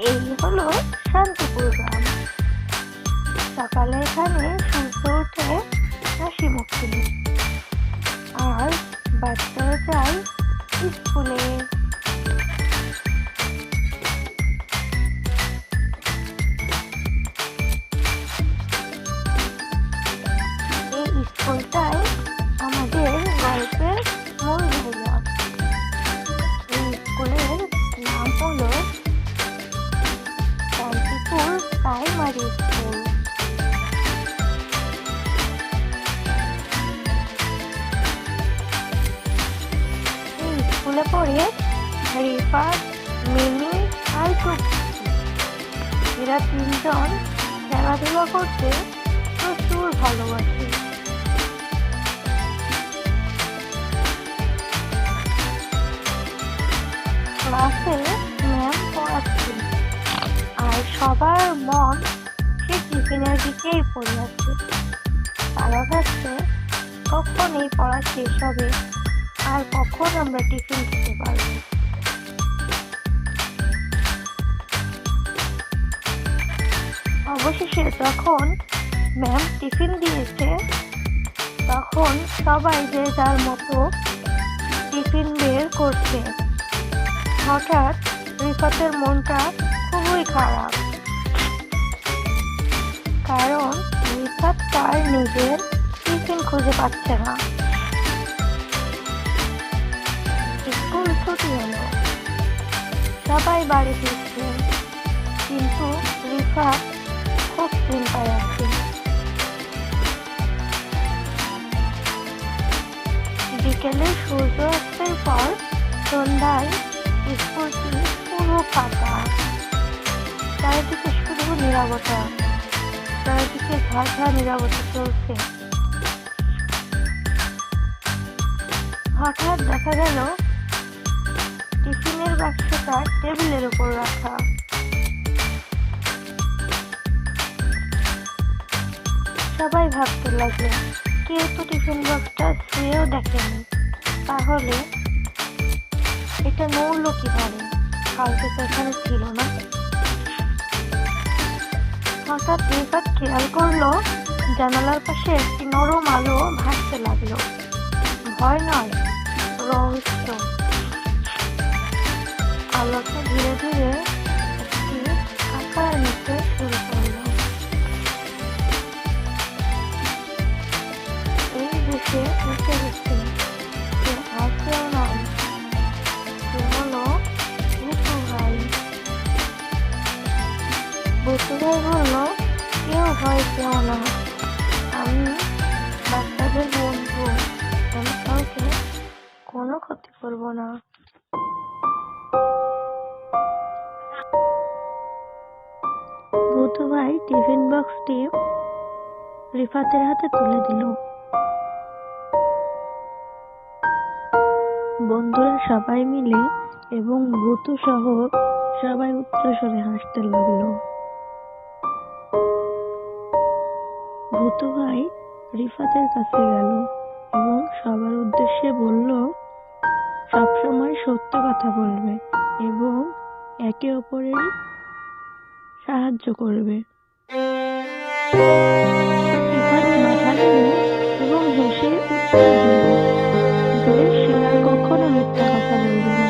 এই হলো শান্তিপুর গ্রাম। সকালে এখানে সূর্য ওঠে হাসি মুখে, আর বাচ্চারা যায় স্কুলে। এই স্কুলটাই আমাদের গল্পের মূল জায়গা। এই স্কুলের নাম হলো শান্তিপুর প্রাইমারি স্কুল। এই স্কুলে পড়ে রিফাত, মিমি আর টুকটুকি। এরা তিনজন খেলাধুলা করতে প্রচুর ভালোবাসে। ক্লাসে ম্যাম পড়াচ্ছে, আর সবার মন সে টিফিনের দিকেই পড়ে আছে। তারা ভাবছে কখন এই পড়া শেষ হবে আর কখন আমরা টিফিন খেতে পারবো। অবশেষে যখন ম্যাম টিফিন দিয়েছে, তখন সবাই যে যার মতো টিফিন বের করছে। হঠাৎ রিফাতের মনটা খুবই খারাপ, কারণ রিফাত তার নিজের টিফিন খুঁজে পাচ্ছে না। স্কুল ছুটি হলো, সবাই বাড়ি ফিরছে, কিন্তু রিফাত খুব চিন্তায় আছে। বিকেলে সূর্য অস্তের পর সন্ধ্যায় স্কুলটি পুরো ফাঁকা। চারিদিকে শুধু নীরবতা, চারিদিকে ঝাঁঝা নীরবতা চলছে। হঠাৎ দেখা গেল টিফিনের বাক্সটা টেবিলের উপর রাখা। সবাই ভাবতে লাগলো, কেউ তো টিফিন বক্সটা ছুঁয়েও দেখেনি, তাহলে এটা নড়লো কিভাবে? কালকে তো এখানে ছিল না। হঠাৎ রিফাত খেয়াল করলো জানালার পাশে একটি নরম আলো ভাসতে লাগলো। ভয় নয়, রহস্য। আলোটা ধীরে ধীরে একটি আকার নিতে শুরু করলো। এই দেশে উঠে গেছে, সে আর কেউ নয়, সে হলো ভুতু ভাই। ভুতু ভাই বললো, কেউ ভয় পেও না, আমি বাচ্চাদের বন্ধু, আমি কাউকে কোনো ক্ষতি করবো না। ভুতু ভাই টিফিন বক্সটি রিফাতের হাতে তুলে দিল। বন্ধুরা সবাই মিলে এবং ভুতু সহ সবাই উচ্চস্বরে হাসতে লাগলো। ভুতু ভাই রিফাতের কাছে গেল এবং সবার উদ্দেশ্যে বলল, সবসময় সত্য কথা বলবে এবং একে অপরের সাহায্য করবে। রিফাত মাথা নেড়ে এবং হেসে উত্তর দিল যে সে আর কখনো মিথ্যা কথা বলবে না।